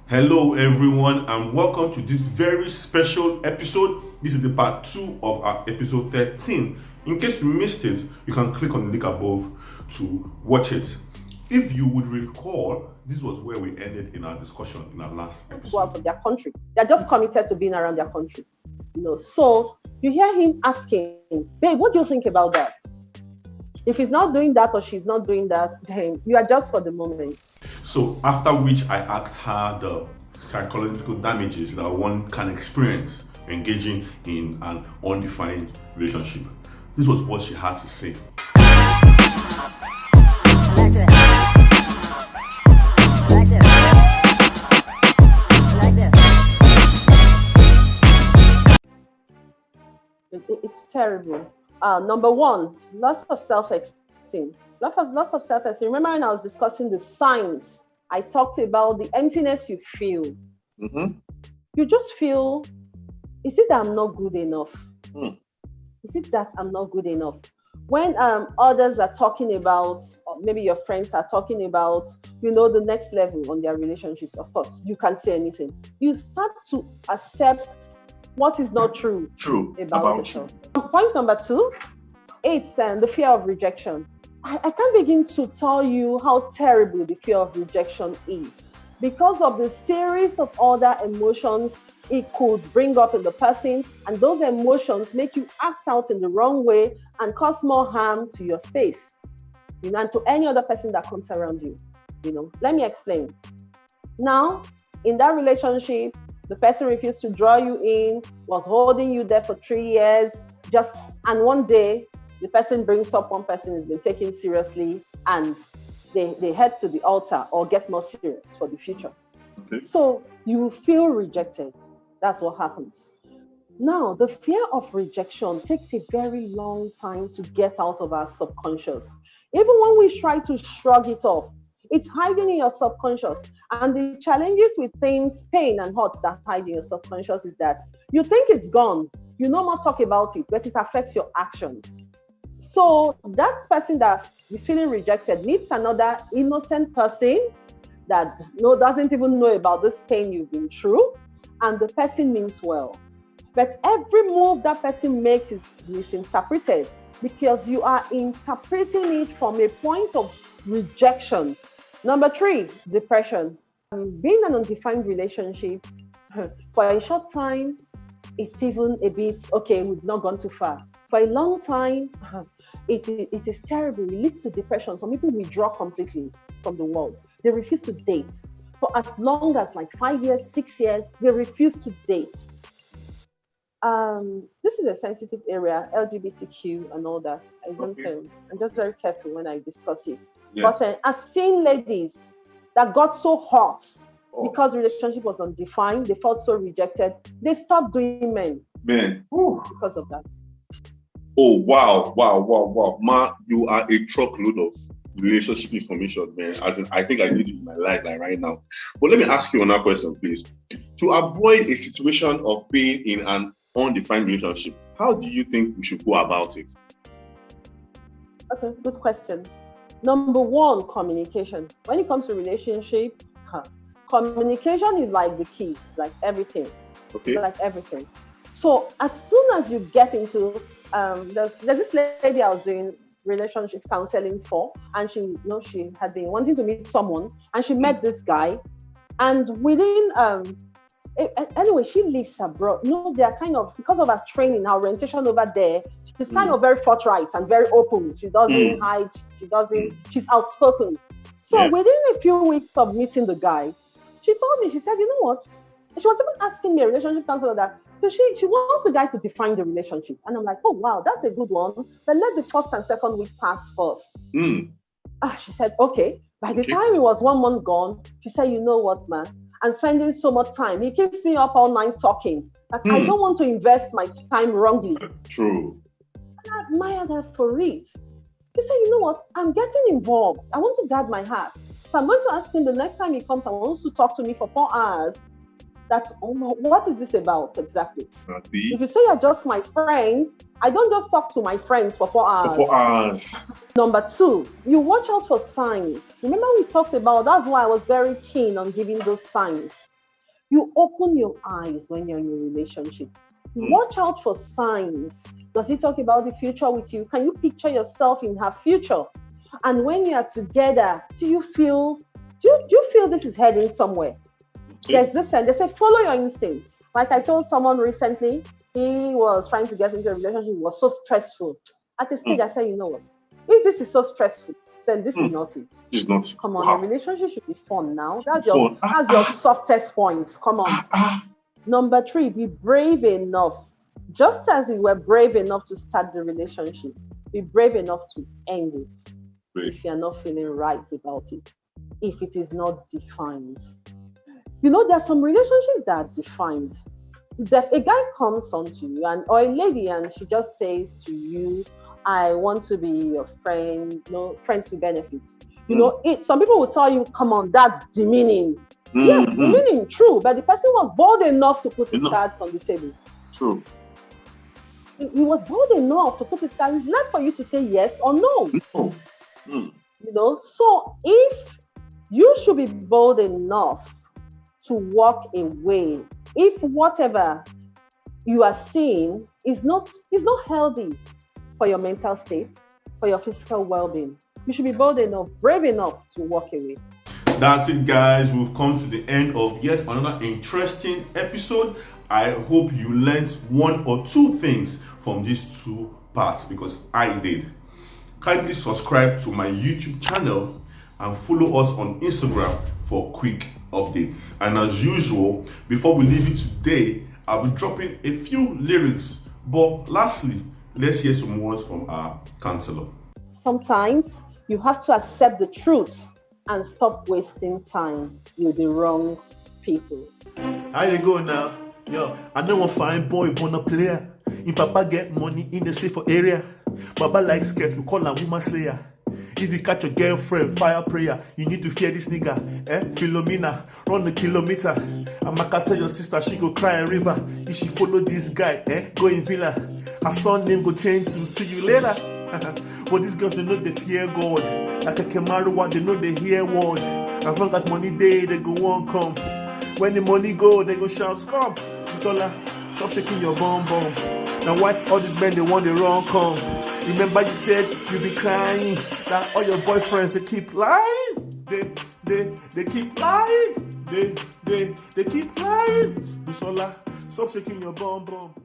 Hello, everyone, and welcome to this very special episode. This is the part 2 of our episode 13. In case you missed it, you can click on the link above to watch it. If you would recall, this was where we ended in our discussion in our last episode. Go out of their country. They're just committed to being around their country. So you hear him asking, babe, what do you think about that? If he's not doing that or she's not doing that, then you adjust for the moment. So after which I asked her the psychological damages that one can experience engaging in an undefined relationship. This was what she had to say. It's terrible. Number one, loss of self-esteem. Loss of self-esteem. Remember when I was discussing the signs, I talked about the emptiness you feel. Mm-hmm. You just feel, is it that I'm not good enough? Is it that I'm not good enough? When others are talking about, or maybe your friends are talking about, the next level on their relationships, of course, you can't say anything. You start to accept what is not true about yourself. Point number 2, it's the fear of rejection. I can't begin to tell you how terrible the fear of rejection is because of the series of other emotions it could bring up in the person, and those emotions make you act out in the wrong way and cause more harm to your space, and to any other person that comes around you. Let me explain. Now, in that relationship, the person refused to draw you in, was holding you there for 3 years, and one day the person brings up one person who's been taken seriously, and they head to the altar or get more serious for the future. Okay. So you feel rejected. That's what happens. Now, the fear of rejection takes a very long time to get out of our subconscious. Even when we try to shrug it off, it's hiding in your subconscious. And the challenges with things, pain and hurt that hide in your subconscious is that you think it's gone. You no more talk about it, but it affects your actions. So that person that is feeling rejected needs another innocent person that doesn't even know about this pain you've been through, and the person means well. But every move that person makes is misinterpreted because you are interpreting it from a point of rejection. Number 3, depression. Being in an undefined relationship for a short time, it's even a bit, okay, we've not gone too far. For a long time, it is terrible. It leads to depression. Some people withdraw completely from the world. They refuse to date. For as long as 5 years, 6 years, they refuse to date. This is a sensitive area, LGBTQ and all that. I'm just very careful when I discuss it. Yeah. But I've seen ladies that got so hot because the relationship was undefined, they felt so rejected, they stopped doing men. Because of that. Oh, wow. Ma, you are a truckload of relationship information, man. As in, I think I need it in my life right now. But let me ask you another question, please. To avoid a situation of being in an undefined relationship, how do you think we should go about it? Okay, good question. Number 1, communication. When it comes to relationship, communication is like the key. It's like everything. Okay. It's like everything. So as soon as you get into there's this lady I was doing relationship counseling for, and she had been wanting to meet someone, and she met this guy, and within anyway, she lives abroad. They're kind of, because of her training, her orientation over there, she's kind of very forthright and very open. She doesn't hide. She's outspoken. So within a few weeks of meeting the guy, she told me, she said, you know what? She was even asking me, a relationship counselor, that so she wants the guy to define the relationship. And I'm like, oh, wow, that's a good one. But let the first and second week pass first. She said, okay. By the time it was 1 month gone, she said, you know what, man? I'm spending so much time. He keeps me up all night talking. I don't want to invest my time wrongly. True. And I admire her for it. He said, you know what? I'm getting involved. I want to guard my heart. So I'm going to ask him the next time he comes, I want to talk to me for 4 hours. What is this about exactly? If you say you're just my friends, I don't just talk to my friends for 4 hours. For 4 hours. Number 2, you watch out for signs. Remember we talked about, that's why I was very keen on giving those signs. You open your eyes when you're in a relationship. Watch out for signs. Does he talk about the future with you? Can you picture yourself in her future? And when you are together, do you feel this is heading somewhere? There's this, and they say follow your instincts. Like I told someone recently, he was trying to get into a relationship. It was so stressful. At the stage, I said, you know what? If this is so stressful, then this is not it. It's not. Come on, a relationship should be fun now. That's your softest point. Come on. Number 3, be brave enough. Just as you were brave enough to start the relationship, be brave enough to end it. If you're not feeling right about it, if it is not defined. You know, there are some relationships that are defined. A guy comes onto you or a lady, and she just says to you, I want to be your friend, friends with benefits. Some people will tell you, come on, that's demeaning. Yes, demeaning, true, but the person was bold enough to put his cards on the table. True. He was bold enough to put his cards. It's not for you to say yes or no. So if you should be bold enough to walk away if whatever you are seeing is not healthy for your mental state, for your physical well-being. You should be bold enough, brave enough to walk away. That's it, guys. We've come to the end of yet another interesting episode. I hope you learned 1 or 2 things from these 2 parts, because I did. Kindly subscribe to my YouTube channel and follow us on Instagram for quick updates. And as usual, before we leave it today, I'll be dropping a few lyrics. But lastly, let's hear some words from our counselor. Sometimes you have to accept the truth and stop wasting time with the wrong people. How you go now? Yo, I know a fine boy, wanna player. If Papa get money in the safer area, Baba likes scared, you call him woman slayer. If you catch your girlfriend, fire prayer, you need to fear this nigga. Philomena, run the kilometer. I'ma tell your sister, she go cry a river. If she follow this guy, go in villa. Her son name go change to see you later. But these girls, they know they fear God. Like a Kemaru, they know they hear word. As long as money day, they go on come. When the money go, they go shout, scum. Sola, stop shaking your bum bum. Now why all these men, they want the wrong come? Remember you said you be crying that all your boyfriends, they keep lying. They keep lying. They keep lying. Sola, stop shaking your bum bum.